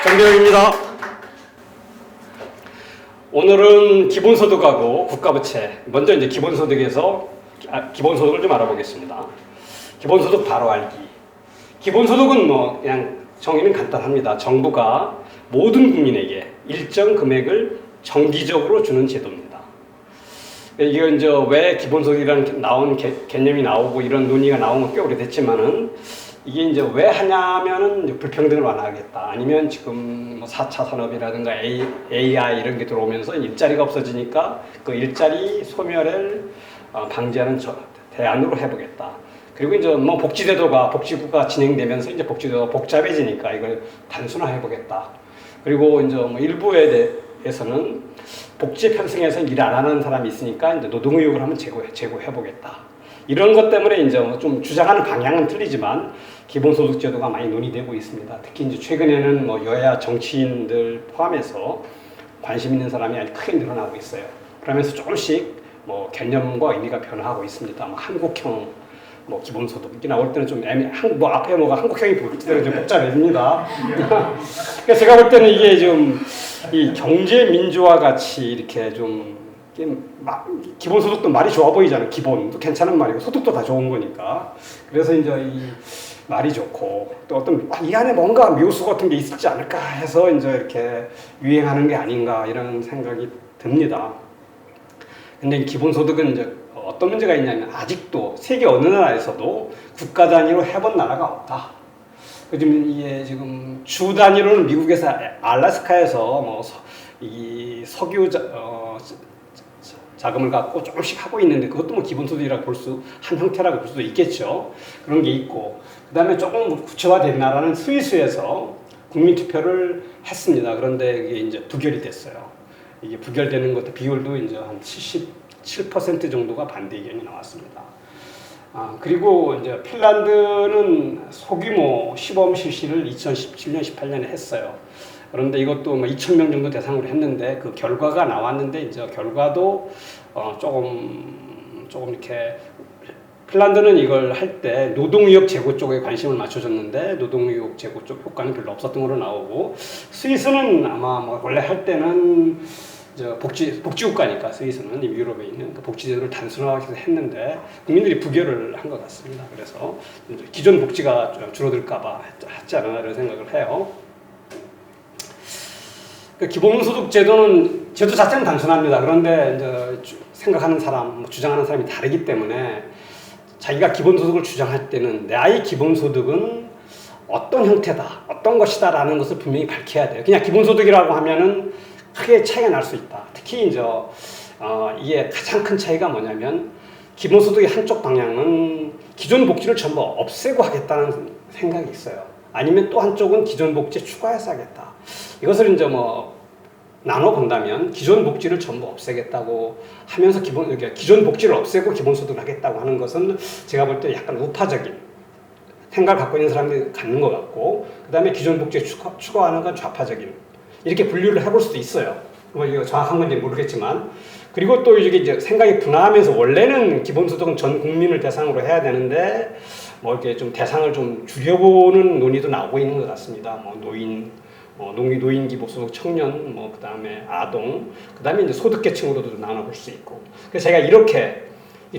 정대영입니다. 오늘은 기본소득하고 국가부채, 먼저 이제 기본소득을 좀 알아보겠습니다. 기본소득 바로 알기. 기본소득은 뭐 그냥 정의는 간단합니다. 정부가 모든 국민에게 일정 금액을 정기적으로 주는 제도입니다. 이게 이제 왜 기본소득이라는 개념이 나오고 이런 논의가 나온 건 꽤 오래됐지만은 이게 이제 왜 하냐면은 이제 불평등을 완화하겠다. 아니면 지금 뭐 4차 산업이라든가 AI 이런 게 들어오면서 일자리가 없어지니까 그 일자리 소멸을 방지하는 대안으로 해보겠다. 그리고 이제 뭐 복지구가 진행되면서 이제 복지제도가 복잡해지니까 이걸 단순화해보겠다. 그리고 이제 뭐 일부에 대해서는 복지 편성에서 일 안 하는 사람이 있으니까 이제 노동의욕을 한번 제고해보겠다. 이런 것 때문에 이제 좀 주장하는 방향은 틀리지만 기본소득제도가 많이 논의되고 있습니다. 특히 이제 최근에는 뭐 여야 정치인들 포함해서 관심 있는 사람이 아주 크게 늘어나고 있어요. 그러면서 조금씩 뭐 개념과 의미가 변화하고 있습니다. 뭐 한국형 뭐 기본소득 이게 나올 때는 좀 뭐 앞에 뭐가 한국형이 보일 때는 좀 복잡해집니다. 그래서 제가 볼 때는 이게 좀 이 경제 민주화 같이 이렇게 좀 기본소득도 말이 좋아 보이잖아요. 기본도 괜찮은 말이고 소득도 다 좋은 거니까. 그래서 이제 이 말이 좋고 또 어떤 이 안에 뭔가 묘수 같은 게 있을지 않을까 해서 이제 이렇게 유행하는 게 아닌가 이런 생각이 듭니다. 근데 기본소득은 이제 어떤 문제가 있냐면 아직도 세계 어느 나라에서도 국가 단위로 해본 나라가 없다. 이게 지금 주 단위로는 미국에서 알래스카에서 뭐 이 석유 자금을 갖고 조금씩 하고 있는데 그것도 뭐 기본소득이라고 한 형태라고 볼 수도 있겠죠. 그런 게 있고 그다음에 조금 구체화된 나라는 스위스에서 국민투표를 했습니다. 그런데 이게 이제 부결이 됐어요. 이게 부결되는 것도 비율도 이제 한 77% 정도가 반대 의견이 나왔습니다. 그리고 이제 핀란드는 소규모 시범 실시를 2017년, 18년에 했어요. 그런데 이것도 뭐 2,000명 정도 대상으로 했는데 그 결과가 나왔는데 이제 결과도 조금 이렇게 핀란드는 이걸 할 때 노동의욕 제고 쪽에 관심을 맞춰줬는데 노동의욕 제고 쪽 효과는 별로 없었던 걸로 나오고 스위스는 아마 뭐 원래 할 때는 복지국가니까 스위스는 유럽에 있는 그 복지제도를 단순화해서 했는데 국민들이 부결을 한 것 같습니다. 그래서 기존 복지가 줄어들까봐 하지 않았나 이런 생각을 해요. 그 기본소득 제도는 제도 자체는 단순합니다. 그런데 이제 생각하는 사람, 주장하는 사람이 다르기 때문에 자기가 기본소득을 주장할 때는 나의 기본소득은 어떤 형태다, 어떤 것이다라는 것을 분명히 밝혀야 돼요. 그냥 기본소득이라고 하면은 크게 차이가 날 수 있다. 특히 이제 이게 가장 큰 차이가 뭐냐면 기본소득의 한쪽 방향은 기존 복지를 전부 없애고 하겠다는 생각이 있어요. 아니면 또 한쪽은 기존 복지에 추가해서 하겠다. 이것을 이제 뭐 나눠 본다면 기존 복지를 전부 없애겠다고 하면서 기존 복지를 없애고 기본소득을 하겠다고 하는 것은 제가 볼 때 약간 우파적인 생각을 갖고 있는 사람들이 갖는 것 같고 그 다음에 기존 복지에 추가하는 건 좌파적인 이렇게 분류를 해볼 수도 있어요. 뭐 이거 정확한 건지 모르겠지만 그리고 또 이게 생각이 분화하면서 원래는 기본소득은 전 국민을 대상으로 해야 되는데 뭐 이렇게 좀 대상을 좀 줄여보는 논의도 나오고 있는 것 같습니다. 뭐 노인 기본소득 청년, 뭐 그다음에 아동, 그다음에 이제 소득계층으로도 나눠볼 수 있고. 그래서 제가 이렇게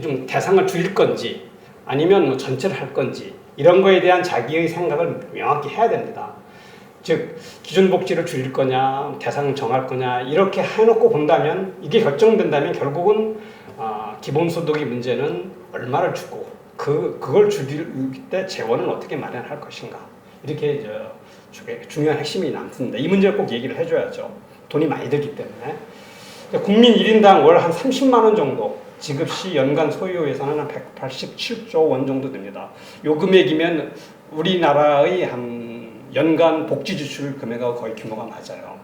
좀 대상을 줄일 건지 아니면 뭐 전체를 할 건지 이런 거에 대한 자기의 생각을 명확히 해야 됩니다. 즉 기존 복지를 줄일 거냐, 대상을 정할 거냐 이렇게 해놓고 본다면 이게 결정된다면 결국은 기본소득의 문제는 얼마를 주고 그걸 줄일 때 재원은 어떻게 마련할 것인가 이렇게 중요한 핵심이 남습니다. 이 문제를 꼭 얘기를 해줘야죠. 돈이 많이 들기 때문에 국민 1인당 월 한 30만 원 정도 지급 시 연간 소요 예산은 한 187조 원 정도 됩니다. 요 금액이면 우리나라의 한 연간 복지 지출 금액하고 거의 규모가 맞아요.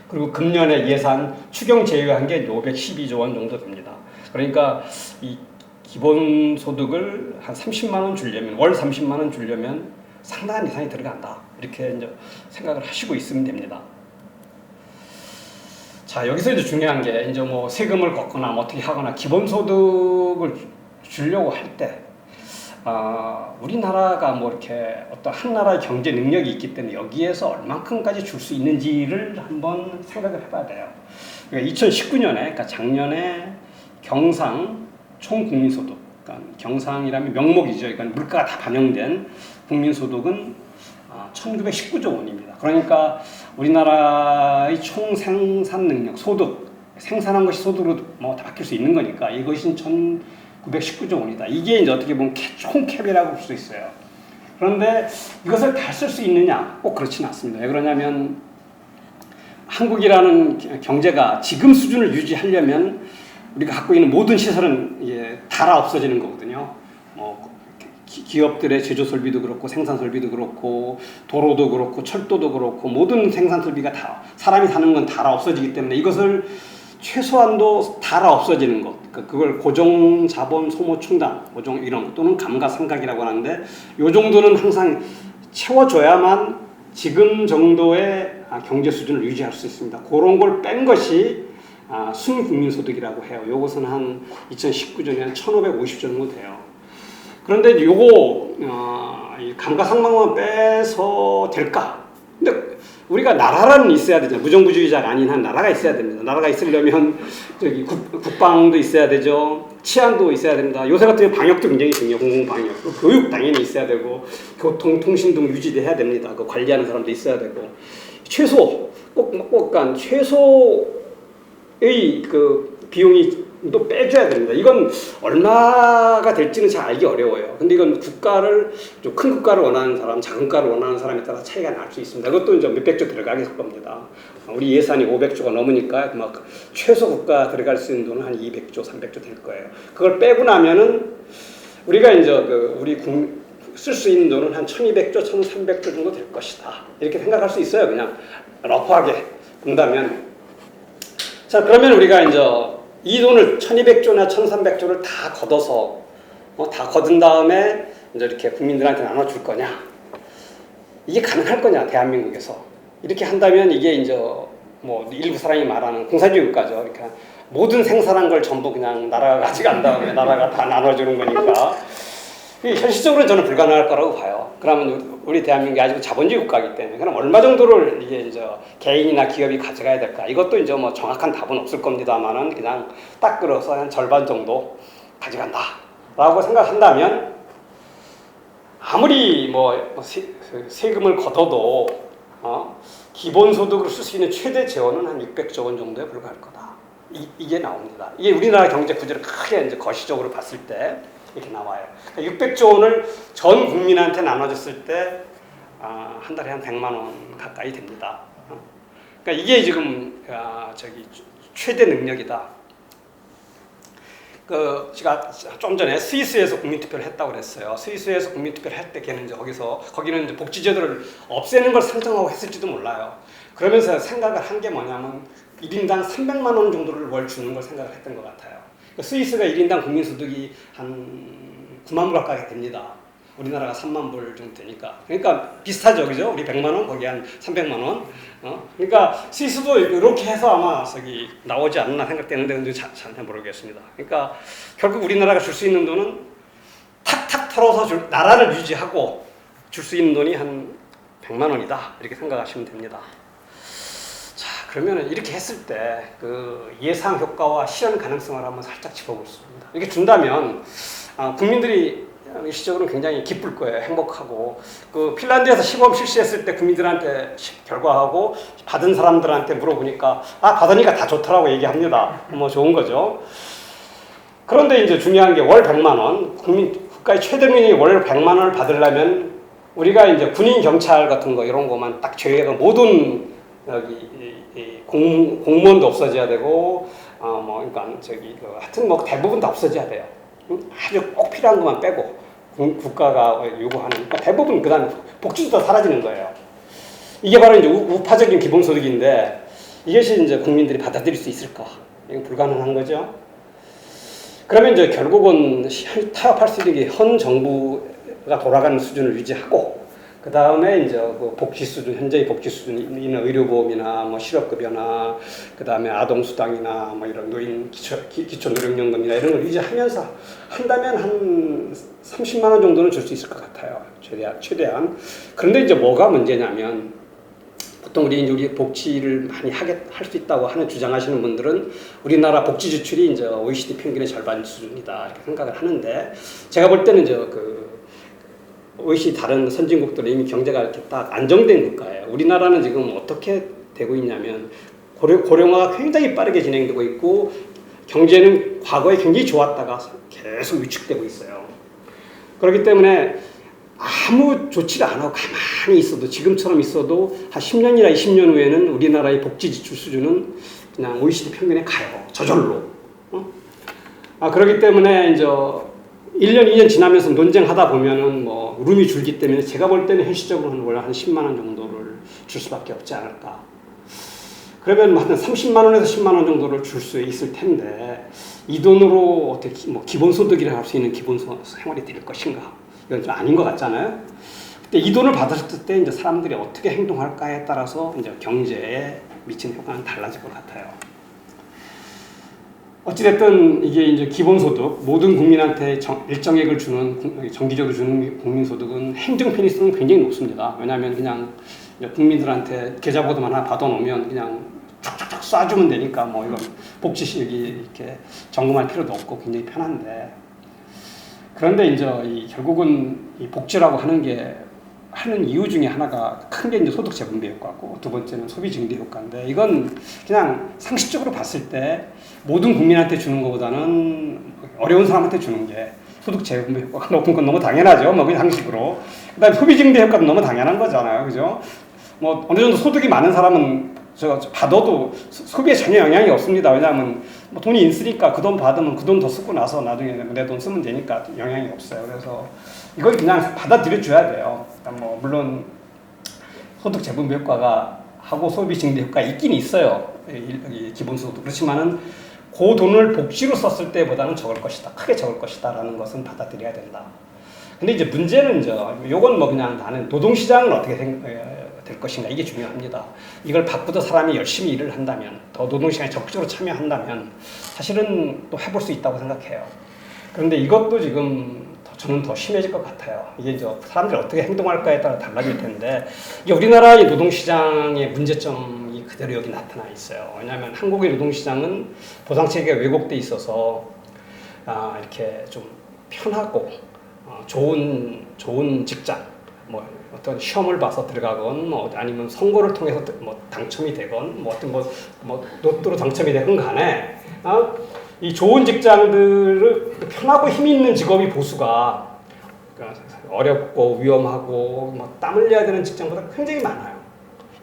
그리고 금년에 예산 추경 제외한 게 512조 원 정도 됩니다. 그러니까 이 기본소득을 한 30만 원 주려면 월 30만 원 주려면 상당한 예산이 들어간다. 이렇게 이제 생각을 하시고 있으면 됩니다. 자, 여기서 이제 중요한 게 이제 뭐 세금을 걷거나 뭐 어떻게 하거나 기본소득을 주려고 할 때 우리나라가 뭐 이렇게 어떤 한 나라의 경제 능력이 있기 때문에 여기에서 얼만큼까지 줄 수 있는지를 한번 생각을 해봐야 돼요. 그러니까 2019년에, 그러니까 작년에 경상 총국민소득, 그러니까 경상이라면 명목이죠. 그러니까 물가가 다 반영된 국민소득은 1919조 원입니다. 그러니까 우리나라의 총 생산 능력, 소득, 생산한 것이 소득으로 뭐 다 바뀔 수 있는 거니까 이것이 1919조 원이다. 이게 이제 어떻게 보면 총캡이라고 볼 수 있어요. 그런데 이것을 다 쓸 수 있느냐? 꼭 그렇지는 않습니다. 왜 그러냐면 한국이라는 경제가 지금 수준을 유지하려면 우리가 갖고 있는 모든 시설은 다 없어지는 거거든요. 뭐 기업들의 제조 설비도 그렇고 생산 설비도 그렇고 도로도 그렇고 철도도 그렇고 모든 생산 설비가 다 사람이 사는 건 다 없어지기 때문에 이것을 최소한도 다 없어지는 것, 그걸 고정 자본 소모 충당, 고정 이런 것 또는 감가상각이라고 하는데 이 정도는 항상 채워줘야만 지금 정도의 경제 수준을 유지할 수 있습니다. 그런 걸 뺀 것이 순국민소득이라고 해요. 이것은 한 2019년에 1,550조 정도 돼요. 그런데 요거 감가상각만 빼서 될까? 근데 우리가 나라는 있어야 되죠. 무정부주의자가 아닌 한 나라가 있어야 됩니다. 나라가 있으려면 국방도 있어야 되죠. 치안도 있어야 됩니다. 요새 같은 경우 방역도 굉장히 중요해요. 공공방역. 교육 당연히 있어야 되고 교통, 통신 등 유지돼야 됩니다. 그 관리하는 사람도 있어야 되고 최소 꼭 최소의 그 비용이 또 빼줘야 됩니다. 이건 얼마가 될지는 잘 알기 어려워요. 근데 이건 국가를 좀 큰 국가를 원하는 사람, 작은 국가를 원하는 사람에 따라 차이가 날 수 있습니다. 이것도 이제 몇백조 들어가게 될 겁니다. 우리 예산이 500조가 넘으니까 막 최소 국가 들어갈 수 있는 돈은 한 200조, 300조 될 거예요. 그걸 빼고 나면은 우리가 이제 우리 쓸 수 있는 돈은 한 1,200조, 1,300조 정도 될 것이다. 이렇게 생각할 수 있어요. 그냥 러프하게 본다면. 자, 그러면 우리가 이제 이 돈을 1,200조나 1,300조를 다 걷어서 다 거둔 다음에 이제 이렇게 국민들한테 나눠줄 거냐? 이게 가능할 거냐? 대한민국에서 이렇게 한다면 이게 이제 뭐 일부 사람이 말하는 공산주의 국가죠. 그러니까 모든 생산한 걸 전부 그냥 나라가 가져간 다음에 나라가 다 나눠주는 거니까 현실적으로는 저는 불가능할 거라고 봐요. 그러면 우리 대한민국이 아직 자본주의 국가이기 때문에 그럼 얼마 정도를 이게 이제 개인이나 기업이 가져가야 될까? 이것도 이제 뭐 정확한 답은 없을 겁니다만은 그냥 딱 끌어서 한 절반 정도 가져간다라고 생각한다면 아무리 세금을 걷어도 기본소득으로 쓸 수 있는 최대 재원은 한 600조 원 정도에 불과할 거다. 이게 나옵니다. 이게 우리나라 경제 구조를 크게 이제 거시적으로 봤을 때 이렇게 나와요. 600조 원을 전 국민한테 나눠줬을 때 한 달에 한 100만 원 가까이 됩니다. 그러니까 이게 지금 최대 능력이다. 제가 좀 전에 스위스에서 국민투표를 했다고 그랬어요. 스위스에서 국민투표를 할 때 걔는 이제 거기는 이제 복지제도를 없애는 걸 상정하고 했을지도 몰라요. 그러면서 생각을 한 게 뭐냐면 1인당 300만 원 정도를 월 주는 걸 생각을 했던 것 같아요. 스위스가 1인당 국민소득이 한 9만 불 가까이 됩니다. 우리나라가 3만 불 정도 되니까. 그러니까 비슷하죠, 그죠? 우리 100만 원, 거기 한 300만 원. 그러니까 스위스도 이렇게 해서 아마 나오지 않나 생각되는데 근데 잘 모르겠습니다. 그러니까 결국 우리나라가 줄 수 있는 돈은 탁탁 털어서 나라를 유지하고 줄 수 있는 돈이 한 100만 원이다. 이렇게 생각하시면 됩니다. 그러면 이렇게 했을 때 그 예상 효과와 실현 가능성을 한번 살짝 짚어보겠습니다. 이렇게 준다면 국민들이 일시적으로 굉장히 기쁠 거예요. 행복하고 그 핀란드에서 시범 실시했을 때 국민들한테 결과하고 받은 사람들한테 물어보니까 받으니까 다 좋더라고 얘기합니다. 뭐 좋은 거죠. 그런데 이제 중요한 게 월 100만 원 국가의 최대민이 월 100만 원을 받으려면 우리가 이제 군인 경찰 같은 거 이런 거만 딱 제외하고 모든 공무원도 없어져야 되고 그러니까 하여튼 뭐 대부분 다 없어져야 돼요. 아주 꼭 필요한 것만 빼고 국가가 요구하는 그러니까 대부분 그다음 복지도 다 사라지는 거예요. 이게 바로 이제 우파적인 기본소득인데 이것이 이제 국민들이 받아들일 수 있을까? 이건 불가능한 거죠. 그러면 이제 결국은 타협할 수 있는 게 현 정부가 돌아가는 수준을 유지하고 그 다음에 이제 그 복지 수준, 현재의 복지 수준인 의료보험이나 뭐 실업급여나 그 다음에 아동수당이나 뭐 이런 노인 기초노령연금이나 이런 걸 유지하면서 한다면 한 30만 원 정도는 줄 수 있을 것 같아요. 최대한. 그런데 이제 뭐가 문제냐면 보통 우리 복지를 많이 할 수 있다고 하는 주장하시는 분들은 우리나라 복지 지출이 이제 OECD 평균의 절반 수준이다 이렇게 생각을 하는데 제가 볼 때는 그 OECD 다른 선진국들은 이미 경제가 이렇게 딱 안정된 국가예요. 우리나라는 지금 어떻게 되고 있냐면 고령화가 굉장히 빠르게 진행되고 있고 경제는 과거에 굉장히 좋았다가 계속 위축되고 있어요. 그렇기 때문에 아무 조치를 안 하고 가만히 있어도 지금처럼 있어도 한 10년이나 20년 후에는 우리나라의 복지 지출 수준은 그냥 OECD 평균에 가요. 저절로. 그렇기 때문에 이제 1년, 2년 지나면서 논쟁하다 보면은 뭐 룸이 줄기 때문에 제가 볼 때는 현실적으로는 원래 한 10만 원 정도를 줄 수밖에 없지 않을까. 그러면 한 30만 원에서 10만 원 정도를 줄 수 있을 텐데 이 돈으로 어떻게 뭐 기본소득이라 할 수 있는 기본 생활이 될 것인가? 이건 좀 아닌 것 같잖아요. 근데 이 돈을 받았을 때 이제 사람들이 어떻게 행동할까에 따라서 이제 경제에 미치는 효과는 달라질 것 같아요. 어찌됐든 이게 이제 기본소득, 모든 국민한테 일정액을 주는, 정기적으로 주는 국민소득은 행정 편의성은 굉장히 높습니다. 왜냐하면 그냥 국민들한테 계좌번호 하나 받아놓으면 그냥 쫙쫙쫙 쏴주면 되니까 뭐 이건 복지실이 이렇게 점검할 필요도 없고 굉장히 편한데 그런데 이제 결국은 이 복지라고 하는 이유 중에 하나가 큰 게 이제 소득 재분배 효과고 두 번째는 소비 증대 효과인데 이건 그냥 상식적으로 봤을 때 모든 국민한테 주는 것보다는 어려운 사람한테 주는 게 소득 재분배 효과가 높은 건 너무 당연하죠. 뭐 그냥 상식으로. 그다음에 소비 증대 효과도 너무 당연한 거잖아요. 그죠? 뭐 어느 정도 소득이 많은 사람은 저 받아도 소비에 전혀 영향이 없습니다. 왜냐하면 뭐 돈이 있으니까 그 돈 받으면 그 돈 더 쓰고 나서 나중에 내 돈 쓰면 되니까 영향이 없어요. 그래서 이걸 그냥 받아들여 줘야 돼요. 뭐 물론 소득 재분배 효과가 하고 소비 증대 효과가 있긴 있어요. 기본소득. 그렇지만은 그 돈을 복지로 썼을 때보다는 적을 것이다. 크게 적을 것이다라는 것은 받아들여야 된다. 근데 이제 문제는 요건 뭐 그냥 나는 노동시장은 어떻게 될 것인가 이게 중요합니다. 이걸 바꾸더 사람이 열심히 일을 한다면 더 노동시장에 적극적으로 참여한다면 사실은 또 해볼 수 있다고 생각해요. 그런데 이것도 지금 저는 더 심해질 것 같아요. 이게 이제 사람들이 어떻게 행동할까에 따라 달라질 텐데 이게 우리나라의 노동시장의 문제점이 그대로 여기 나타나 있어요. 왜냐하면 한국의 노동시장은 보상체계가 왜곡돼 있어서 이렇게 좀 편하고 좋은 직장 뭐 어떤 시험을 봐서 들어가건 뭐 아니면 선거를 통해서 뭐 당첨이 되건 뭐 어떤 뭐 로또로 당첨이 되건 간에 이 좋은 직장들을 편하고 힘 있는 직업이 보수가 어렵고 위험하고 뭐 땀 흘려야 되는 직장보다 굉장히 많아요.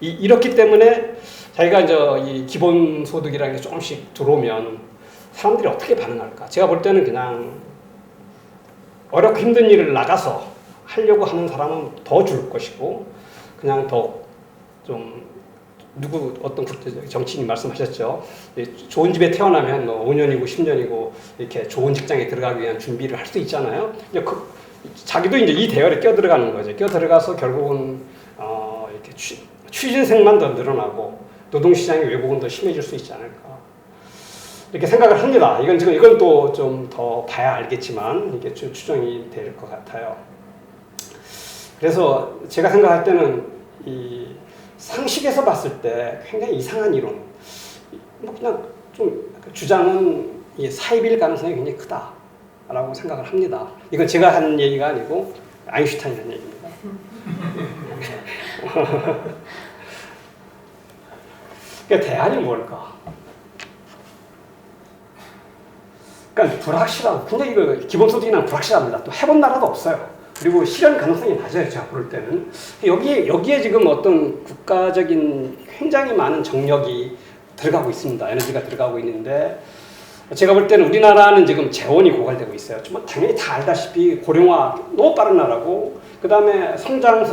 이렇기 때문에 자기가 이제 이 기본 소득이라는 게 조금씩 들어오면 사람들이 어떻게 반응할까? 제가 볼 때는 그냥 어렵고 힘든 일을 나가서 하려고 하는 사람은 더 줄 것이고 그냥 더 좀 어떤 정치인이 말씀하셨죠. 좋은 집에 태어나면 뭐 5년이고 10년이고 이렇게 좋은 직장에 들어가기 위한 준비를 할 수 있잖아요. 자기도 이제 이 대열에 껴들어가는 거죠. 껴들어가서 결국은 이렇게 취준생만 더 늘어나고 노동시장의 왜곡은 더 심해질 수 있지 않을까. 이렇게 생각을 합니다. 이건 또 좀 더 봐야 알겠지만 이게 좀 추정이 될 것 같아요. 그래서 제가 생각할 때는 이 상식에서 봤을 때 굉장히 이상한 이론, 뭐 그냥 좀 주장은 이 사입일 가능성이 굉장히 크다라고 생각을 합니다. 이건 제가 한 얘기가 아니고 아인슈타인이 한 얘기입니다. 그러니까 대안이 뭘까? 그러니까 불확실하고 굉장히 기본소득이란 불확실합니다. 또 해본 나라도 없어요. 그리고 실현 가능성이 낮아요. 제가 볼 때는 여기에 지금 어떤 국가적인 굉장히 많은 정력이 들어가고 있습니다. 에너지가 들어가고 있는데 제가 볼 때는 우리나라는 지금 재원이 고갈되고 있어요. 당연히 다 알다시피 고령화 너무 빠른 나라고 그 다음에 성장은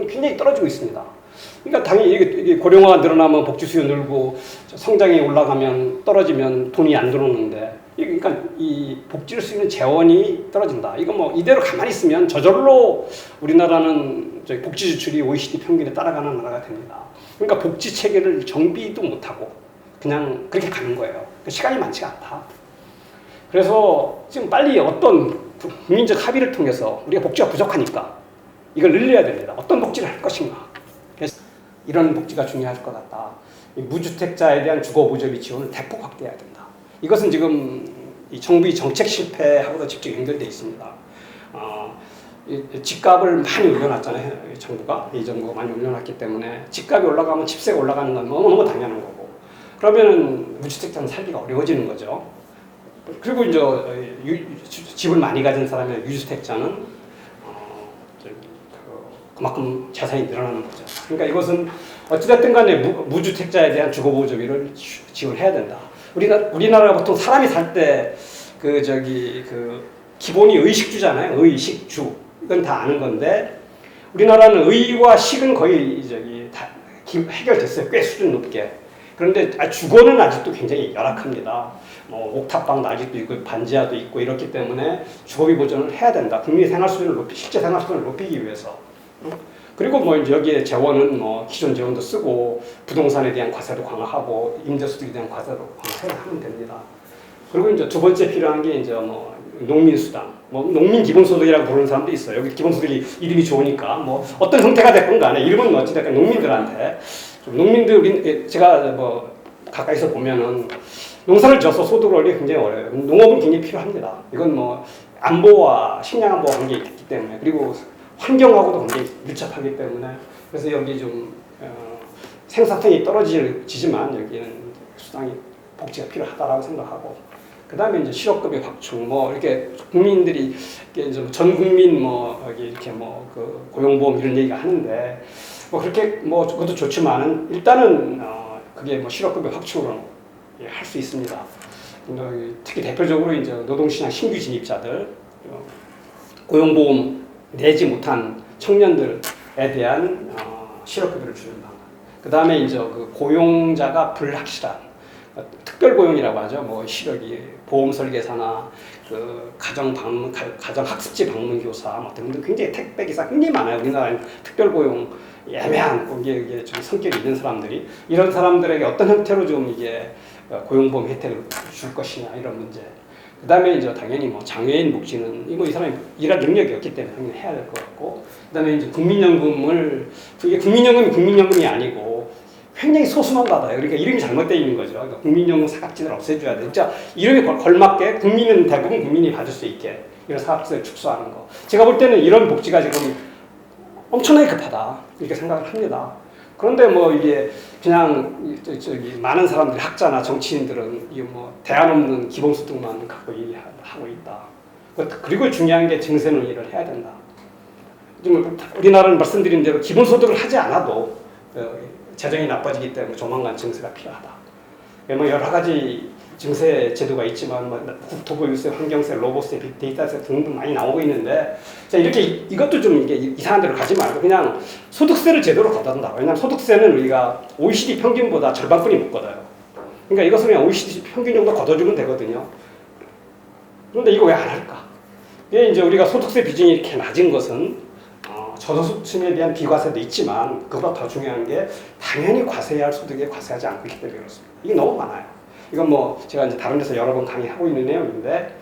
굉장히 떨어지고 있습니다. 그러니까 당연히 이게 고령화가 늘어나면 복지 수요 늘고 성장이 올라가면 떨어지면 돈이 안 들어오는데 그러니까 이 복지를 쓰는 재원이 떨어진다. 이거 뭐 이대로 가만히 있으면 저절로 우리나라는 저희 복지 지출이 OECD 평균에 따라가는 나라가 됩니다. 그러니까 복지 체계를 정비도 못하고 그냥 그렇게 가는 거예요. 시간이 많지가 않다. 그래서 지금 빨리 어떤 국민적 합의를 통해서 우리가 복지가 부족하니까 이걸 늘려야 됩니다. 어떤 복지를 할 것인가. 그래서 이런 복지가 중요할 것 같다. 무주택자에 대한 주거보조비 지원을 대폭 확대해야 된다. 이것은 지금 이 정부의 정책 실패하고도 직접 연결되어 있습니다. 집값을 많이 올려놨잖아요. 정부가 이 정부가 많이 올려놨기 때문에 집값이 올라가면 집세가 올라가는 건 너무너무 당연한 거고, 그러면은 무주택자는 살기가 어려워지는 거죠. 그리고 이제 집을 많이 가진 사람의 유주택자는 그만큼 재산이 늘어나는 거죠. 그러니까 이것은 어찌됐든 간에 무주택자에 대한 주거보조비를 지원해야 된다. 우리나라가 보통 사람이 살 때 기본이 의식주잖아요. 의식주. 이건 다 아는 건데, 우리나라는 의와 식은 거의 다 해결됐어요. 꽤 수준 높게. 그런데 주거는 아직도 굉장히 열악합니다. 옥탑방도 아직도 있고 반지하도 있고 이렇기 때문에 주거비 보전을 해야 된다. 국민의 생활 수준을 실제 생활 수준을 높이기 위해서. 그리고 이제 여기에 재원은 기존 재원도 쓰고 부동산에 대한 과세도 강화하고 임대소득에 대한 과세도 강화하면 됩니다. 그리고 이제 두 번째 필요한 게 이제 농민수당, 농민 기본소득이라고 부르는 사람도 있어요. 여기 기본소득이 이름이 좋으니까 어떤 형태가 됐건 간에 이름은 어찌됐건 농민들한테 농민들 제가 가까이서 보면은 농사를 져서 소득을 얻기 굉장히 어려워요. 농업은 굉장히 필요합니다. 이건 안보와 식량 안보 관계가 있기 때문에, 그리고 환경하고도 굉장히 밀접하기 때문에, 그래서 여기 좀 생산성이 떨어지지만 여기는 수당이 복지가 필요하다라고 생각하고, 그 다음에 이제 실업급여 확충, 이렇게 국민들이 전 국민 여기 이렇게 그 고용보험 이런 얘기가 하는데 그렇게 그것도 좋지만은 일단은 그게 실업급여 확충으로 할 수 있습니다. 특히 대표적으로 이제 노동시장 신규 진입자들, 고용보험 내지 못한 청년들에 대한 실업급여를 주는 방안. 그 다음에 이제 그 고용자가 불확실한 특별고용이라고 하죠. 실업이 보험 설계사나 그 가정 학습지 방문 교사 등등 굉장히 택배 기사 굉장히 많아요. 우리나라는 특별고용 애매한 이게 좀 성격이 있는 사람들이, 이런 사람들에게 어떤 형태로 좀 이게 고용보험 혜택을 줄 것이냐 이런 문제. 그 다음에 이제 당연히 장애인 복지는 이 사람이 일할 능력이 없기 때문에 당연히 해야 될 것 같고, 그 다음에 이제 국민연금을, 그게 국민연금이 아니고 굉장히 소수만 받아요. 그러니까 이름이 잘못되어 있는 거죠. 그러니까 국민연금 사각지대를 없애줘야 돼. 진짜 이름에 걸맞게 대부분 국민이 받을 수 있게 이런 사각지대를 축소하는 거. 제가 볼 때는 이런 복지가 지금 엄청나게 급하다 이렇게 생각을 합니다. 그런데 이게 그냥 많은 사람들이, 학자나 정치인들은 대안 없는 기본소득만 갖고 얘기하고 있다. 그리고 중요한 게 증세 논의를 해야 된다. 우리나라는 말씀드린 대로 기본소득을 하지 않아도 재정이 나빠지기 때문에 조만간 증세가 필요하다. 여러 가지 증세 제도가 있지만 국토보유세, 환경세, 로보세, 빅데이터세 등등 많이 나오고 있는데, 자, 이것도 좀 이상한 데로 가지 말고 그냥 소득세를 제대로 걷어준다. 왜냐하면 소득세는 우리가 OECD 평균보다 절반뿐이 못 걷어요. 그러니까 이것은 그냥 OECD 평균 정도 걷어주면 되거든요. 그런데 이거 왜 안 할까? 이게 이제 우리가 소득세 비중이 이렇게 낮은 것은 저소득층에 대한 비과세도 있지만, 그보다 더 중요한 게 당연히 과세해야 할 소득에 과세하지 않고 있기 때문에 그렇습니다. 이게 너무 많아요. 이건 제가 이제 다른 데서 여러 번 강의하고 있는 내용인데,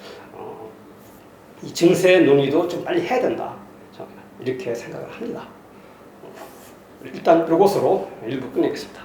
이 증세 논의도 좀 빨리 해야 된다. 저는 이렇게 생각을 합니다. 일단 이것으로 일부 끝내겠습니다.